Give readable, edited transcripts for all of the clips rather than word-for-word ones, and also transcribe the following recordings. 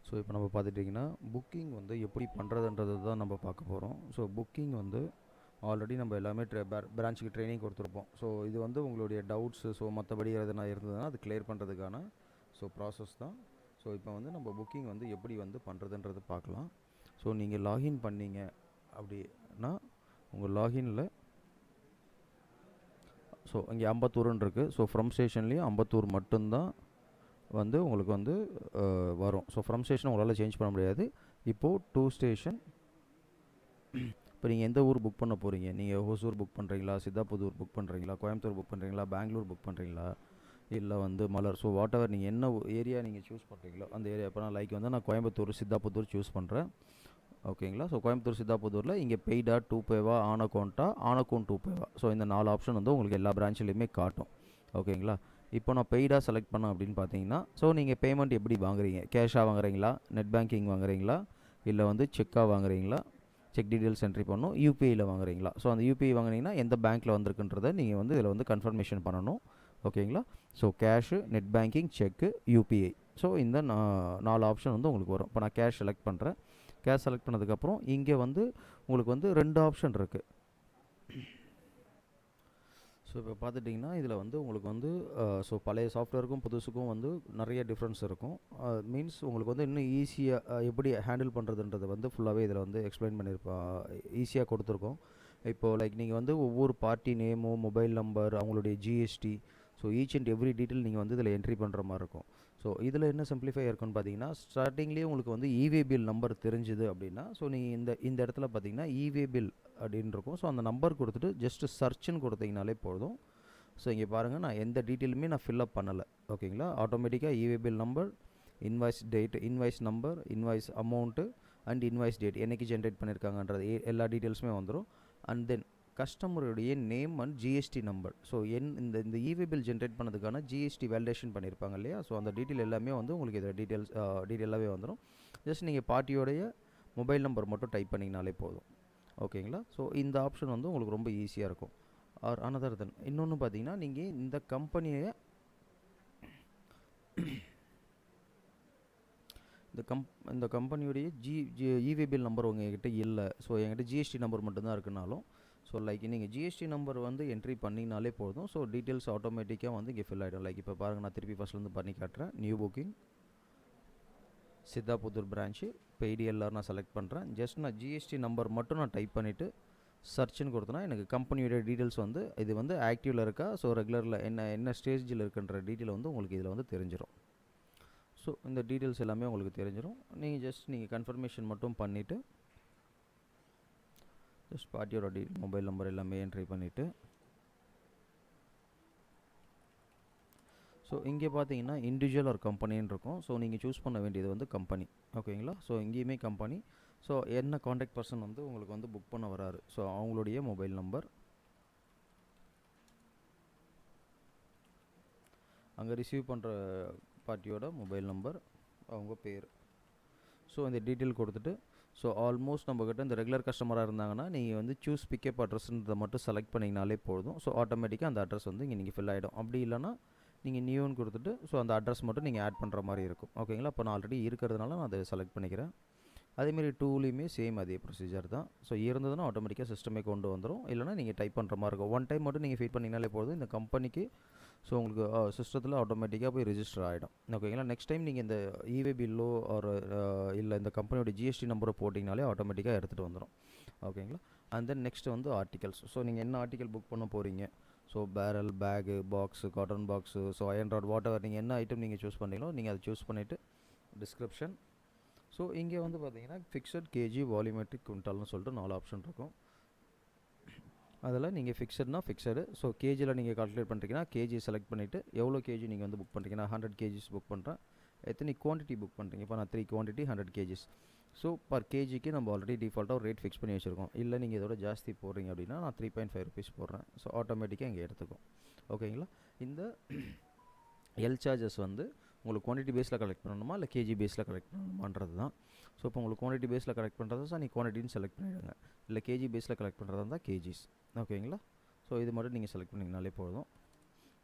So இப்போ நம்ம பார்த்துட்டிங்கன்னா புக்கிங் வந்து எப்படி பண்ணுறதுன்றது தான் நம்ம பார்க்க போகிறோம். ஸோ புக்கிங் வந்து ஆல்ரெடி நம்ம எல்லாமே பிரான்ச்சுக்கு ட்ரைனிங் கொடுத்துருப்போம். ஸோ இது வந்து உங்களுடைய டவுட்ஸு மற்றபடி எதுனா இருந்ததுன்னா அது கிளியர் பண்ணுறதுக்கான ப்ராசஸ் தான். ஸோ இப்போ வந்து நம்ம புக்கிங் வந்து எப்படி வந்து பண்ணுறதுன்றது பார்க்கலாம். ஸோ நீங்கள் லாகின் பண்ணீங்க அப்படின்னா உங்கள் லாகினில் இங்கே அம்பத்தூருன்னு இருக்குது. ஸோ ஃப்ரம் ஸ்டேஷன்லேயும் அம்பத்தூர் மட்டும்தான் வந்து உங்களுக்கு வந்து வரும். ஸோ ஃப்ரம் ஸ்டேஷன் உங்களால் சேஞ்ச் பண்ண முடியாது. இப்போது 2 ஸ்டேஷன் இப்போ நீங்கள் எந்த ஊர் புக் பண்ண போகிறீங்க? நீங்கள் ஹொசூர் புக் பண்ணுறீங்களா, சித்தாபுதூர் புக் பண்ணுறீங்களா, கோயம்புத்தூர் புக் பண்ணுறீங்களா, பெங்களூர் புக் பண்ணுறீங்களா, இல்லை வந்து மலர், ஸோ வாட் எவர் நீங்கள் என்ன ஏரியா நீங்கள் சூஸ் பண்ணுறீங்களோ அந்த ஏரியா. இப்போ நான் கோயம்புத்தூர் சித்தாபுதூர் சூஸ் பண்ணுறேன். ஓகேங்களா. ஸோ கோயம்புத்தூர் சித்தாபுதூரில் இங்கே பெய்டா, 2 பேவா, ஆன் அக்கௌண்ட்டா, ஆன் அக்கௌண்ட் 2 பேவா, ஸோ இந்த 4 ஆப்ஷன் வந்து உங்களுக்கு எல்லா பிரான்ச்லேயுமே காட்டும். ஓகேங்களா. இப்போ நான் பெய்டாக செலக்ட் பண்ணேன் அப்படின்னு பார்த்தீங்கன்னா, ஸோ நீங்கள் பேமெண்ட் எப்படி வாங்குறீங்க? கேஷாக வாங்குறீங்களா, நெட் பேங்கிங் வாங்குறீங்களா, இல்லை வந்து செக்காக வாங்குறீங்களா, செக் டீட்டெயில்ஸ் என்ட்ரி பண்ணணும், யூபிஐயில் வாங்குறீங்களா. ஸோ அந்த யூபிஐ வாங்குனீங்கன்னா எந்த பேங்க்கில் வந்திருக்குன்றதை நீங்கள் வந்து இதில் வந்து கன்ஃபர்மேஷன் பண்ணணும். ஓகேங்களா. ஸோ கேஷு, நெட் பேங்கிங், செக்கு, யூபிஐ, ஸோ இந்த 4 ஆப்ஷன் வந்து உங்களுக்கு வரும். இப்போ நான் கேஷ் செலக்ட் பண்ணுறேன். கேஷ் செலக்ட் பண்ணதுக்கப்புறம் இங்கே வந்து உங்களுக்கு வந்து 2 ஆப்ஷன் இருக்குது. ஸோ இப்போ பார்த்துட்டிங்கன்னா இதில் வந்து உங்களுக்கு வந்து பழைய சாஃப்ட்வேருக்கும் புதுசுக்கும் வந்து நிறைய டிஃப்ரென்ஸ் இருக்கும். மீன்ஸ் உங்களுக்கு வந்து இன்னும் ஈஸியாக எப்படி ஹேண்டில் பண்ணுறதுன்றதை வந்து ஃபுல்லாகவே இதில் வந்து எக்ஸ்பிளைன் ஈஸியாக கொடுத்துருக்கோம். இப்போது லைக் நீங்கள் வந்து ஒவ்வொரு பார்ட்டி நேமோ, மொபைல் நம்பர், அவங்களுடைய GST, so each and every detail நீங்கள் வந்து இதில் என்ட்ரி பண்ணுற மாதிரி இருக்கும். ஸோ இதில் என்ன சிம்பிளிஃபை இருக்குன்னு பார்த்தீங்கன்னா, ஸ்டார்டிங்லேயே உங்களுக்கு வந்து இவே பில் நம்பர் தெரிஞ்சுது அப்படின்னா, ஸோ நீங்கள் இந்த இடத்துல பார்த்தீங்கன்னா இவே பில் அப்படின்னு இருக்கும். ஸோ அந்த நம்பர் கொடுத்துட்டு ஜஸ்ட்டு சர்ச்சுன்னு கொடுத்தீங்கனாலே போதும். ஸோ இங்கே பாருங்கள், நான் எந்த டீட்டெயிலுமே நான் ஃபில்அப் பண்ணலை. ஓகேங்களா. ஆட்டோமேட்டிக்காக e-way bill number, invoice date, invoice number, invoice amount and invoice date என்றைக்கு ஜென்ரேட் பண்ணியிருக்காங்கன்றது எல்லா டீட்டெயில்ஸுமே வந்துடும். அண்ட் தென் கஸ்டமருடைய name and GST number. So இந்த இவே பில் ஜென்ரேட் பண்ணதுக்கான ஜிஎஸ்டி வேலிடேஷன் பண்ணியிருப்பாங்க இல்லையா. ஸோ அந்த டீட்டெயில் எல்லாமே வந்து உங்களுக்கு இதில் டீட்டெயிலாகவே வந்துடும். ஜஸ்ட் நீங்கள் பார்ட்டியோடைய மொபைல் நம்பர் மட்டும் டைப் பண்ணிங்கனாலே போதும். ஓகேங்களா. ஸோ இந்த ஆப்ஷன் வந்து உங்களுக்கு ரொம்ப ஈஸியாக இருக்கும். ஆர் அனதர் தென் இன்னொன்று பார்த்தீங்கன்னா, நீங்கள் இந்த கம்பெனியுடைய இவே பில் நம்பர் உங்ககிட்ட இல்லை, ஸோ என்கிட்ட ஜிஎஸ்டி நம்பர் மட்டும்தான் இருக்குனாலும், ஸோ லைக் நீங்கள் ஜிஎஸ்டி நம்பர் வந்து என்ட்ரி பண்ணிங்கனாலே போதும். ஸோ டீட்டெயில்ஸ் ஆட்டோமேட்டிக்காக வந்து இங்கே ஃபில் ஆகிடும். லைக் இப்போ பாருங்கள், நான் திருப்பி ஃபஸ்ட்லேருந்து பண்ணி காட்டுறேன். New booking, Sidhapudur branch, paid LR நான் செலக்ட் பண்ணுறேன். ஜஸ்ட் நான் ஜிஎஸ்டி நம்பர் மட்டும் நான் டைப் பண்ணிவிட்டு சர்ச்சுன்னு கொடுத்தனா எனக்கு கம்பெனியோட டீட்டெயில்ஸ் வந்து இது வந்து ஆக்டிவில் இருக்கா, ஸோ ரெகுலரில் என்ன ஸ்டேஜில் இருக்குன்ற டீட்டெயில் வந்து உங்களுக்கு இதில் வந்து தெரிஞ்சிடும். ஸோ இந்த டீட்டெயில்ஸ் எல்லாமே உங்களுக்கு தெரிஞ்சிடும். நீங்கள் கன்ஃபர்மேஷன் மட்டும் பண்ணிவிட்டு ஜஸ்ட் பார்ட்டியோட மொபைல் நம்பர் எல்லாமே என்ட்ரி பண்ணிவிட்டு, ஸோ இங்கே பார்த்தீங்கன்னா இண்டிவிஜுவல் ஒரு கம்பெனின்னு இருக்கும். ஸோ நீங்கள் சூஸ் பண்ண வேண்டியது வந்து கம்பெனி. ஓகேங்களா. ஸோ இங்கேயுமே கம்பெனி. ஸோ என்ன காண்டாக்ட் பர்சன் வந்து உங்களுக்கு வந்து புக் பண்ண வராரு, ஸோ அவங்களுடைய மொபைல் நம்பர், அங்கே ரிசீவ் பண்ணுற பார்ட்டியோட மொபைல் நம்பர், அவங்க பேர். ஸோ இந்த டீட்டெயில் கொடுத்துட்டு, ஸோ ஆல்மோஸ்ட் நம்மக்கிட்ட இந்த ரெகுலர் கஸ்டமராக இருந்தாங்கன்னா நீங்கள் வந்து சூஸ் பிக்கப் அட்ரஸ்ன்றதை மட்டும் செலக்ட் பண்ணிங்கனாலே போதும். ஸோ ஆட்டோமேட்டிக்காக அந்த அட்ரஸ் வந்து இங்கே நீங்கள் ஃபில் ஆகிடும். அப்படி இல்லைனா நீங்கள் நியூன்னு கொடுத்துட்டு ஸோ அந்த அட்ரஸ் மட்டும் நீங்கள் ஆட் பண்ணுற மாதிரி இருக்கும். ஓகேங்களா. இப்போ நான் ஆல்ரெடி இருக்கிறதுனால நான் அதை செலக்ட் பண்ணிக்கிறேன். அதேமாரி டூலையுமே சேம் அதே ப்ரொசீஜர் தான். ஸோ இருந்ததுன்னா ஆட்டோமேட்டிக்காக சிஸ்டமே கொண்டு வந்துடும். இல்லைனா நீங்கள் டைப் பண்ணுற மாதிரி இருக்கும். ஒன் டைம் மட்டும் நீங்கள் ஃபீட் பண்ணிங்கனாலே போதும் இந்த கம்பெனிக்கு. ஸோ உங்களுக்கு சிஸ்டத்தில் ஆட்டோமேட்டிக்காக போய் ரிஜிஸ்டர் ஆகிடும். ஓகேங்களா. நெக்ஸ்ட் டைம் நீங்கள் இந்த இவே பில்லோ ஒரு இல்லை இந்த கம்பெனியோட ஜிஎஸ்டி நம்பரை போட்டிங்கனாலே ஆட்டோமேட்டிக்காக எடுத்துகிட்டு வந்துடும். ஓகேங்களா. அண்ட் தென் நெக்ஸ்ட் வந்து ஆர்டிகல்ஸ். ஸோ நீங்கள் என்ன ஆர்டிக்கல் புக் பண்ண போகிறீங்க, so barrel, bag, box, cotton box, so iron rod, whatever நீங்கள் என்ன ஐட்டம் நீங்கள் சூஸ் பண்ணீங்களோ நீங்கள் அதை சூஸ் பண்ணிவிட்டு டிஸ்கிரிப்ஷன். ஸோ இங்கே வந்து பார்த்தீங்கன்னா ஃபிக்ஸட், கேஜி, வால்யூமெட்ரிக், குவிண்டால்னு சொல்லிட்டு 4 ஆப்ஷன் இருக்கும். அதில் நீங்கள் ஃபிக்ஸட்னா ஃபிக்ஸடு. ஸோ கேஜியில் நீங்கள் கால்குலேட் பண்ணுறீங்கன்னா கேஜி செலக்ட் பண்ணிவிட்டு எவ்வளோ கேஜி நீங்கள் வந்து புக் பண்ணுறீங்கன்னா 100 கேஜிஸ் புக் பண்ணுறேன். எத்தனை குவான்டிட்டி புக் பண்ணுறீங்க, இப்போ நான் 3 குவான்டிட்டி 100 கேஜிஸ். ஸோ பர் கேஜிக்கு நம்ம ஆல்ரெடி டிஃபால்ட்டாக ஒரு ரேட் ஃபிக்ஸ் பண்ணி வச்சுருக்கோம். இல்லை நீங்கள் இதோட ஜாஸ்தி போடுறீங்க அப்படின்னா நான் 3.5 ருபீஸ் போடுறேன். ஸோ ஆட்டோமேட்டிக்காக இங்கே எடுத்துக்கும். ஓகேங்களா. இந்த எல் சார்ஜஸ் வந்து உங்களுக்கு குவான்டிட்டி பேஸில் கலெக்ட் பண்ணணுமா இல்லை கேஜி பேஸில் கலெக்ட் பண்ணணுமான்றது தான். ஸோ இப்போ உங்களுக்கு குவான்டிட்டி பேஸில் கலெக்ட் பண்ணுறது சார் நீங்கள் குவான்டிட்டின்னு செலக்ட் பண்ணிவிடுங்க. இல்லை கேஜி பேஸில் கலெக்ட் பண்ணுறதா இருந்தால் கேஜிஸ். ஓகேங்களா. ஸோ இது மட்டும் நீங்கள் செலக்ட் பண்ணிங்கனாலே போதும்.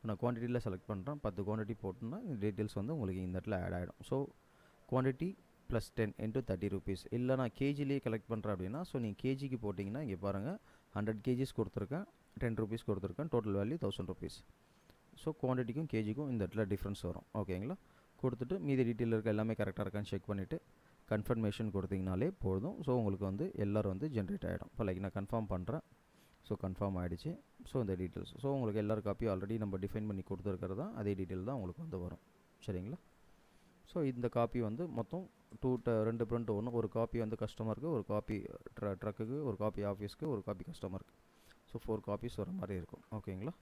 நான் குவான்டிட்டியில் செலக்ட் பண்ணுறேன். 10 குவான்டிட்டி போட்டோம்னா இந்த டீட்டெயில்ஸ் வந்து உங்களுக்கு இந்த இடத்துல ஆட் ஆகிடும். So quantity plus 10 into 30 rupees. இல்லை நான் கேஜிலேயே கலெக்ட் பண்ணுறேன் அப்படின்னா, ஸோ நீங்கள் கேஜிக்கு போட்டிங்கன்னா இங்கே பாருங்கள் 100 கேஜிஸ் கொடுத்துருக்கேன், 10 ருபீஸ் கொடுத்துருக்கேன், டோட்டல் வேல்யூ 1000 ருபீஸ். ஸோ குவான்டிட்டிக்கும் கேஜிக்கும் இந்த இடத்துல டிஃப்ரென்ஸ் வரும். ஓகேங்களா? கொடுத்துட்டு மீதி டீட்டெயில் இருக்க எல்லாமே கரெக்டாக இருக்கான்னு செக் பண்ணிவிட்டு கன்ஃபர்மேஷன் கொடுத்தீங்கனாலே போதும். ஸோ உங்களுக்கு வந்து எல்லோரும் வந்து ஜென்ரேட் ஆகிடும். இப்போ லைக் நான் கன்ஃபார்ம் பண்ணுறேன். ஸோ கன்ஃபார்ம் ஆகிடுச்சு. ஸோ இந்த டீட்டெயில்ஸ், ஸோ உங்களுக்கு எல்லாரும் காப்பியும் ஆல்ரெடி நம்ம டிஃபைன் பண்ணி கொடுத்துருக்கிறது தான், அதே டீட்டெயில் தான் உங்களுக்கு வந்து வரும். சரிங்களா? ஸோ இந்த காப்பி வந்து மொத்தம் 2 பிரிண்ட் ஒன்று, ஒரு காப்பி வந்து கஸ்டமருக்கு, ஒரு காப்பி ட்ரக்குக்கு, ஒரு காப்பி ஆஃபீஸ்க்கு, ஒரு காப்பி கஸ்டமருக்கு. ஸோ 4 காப்பீஸ் வர மாதிரி இருக்கும். ஓகேங்களா?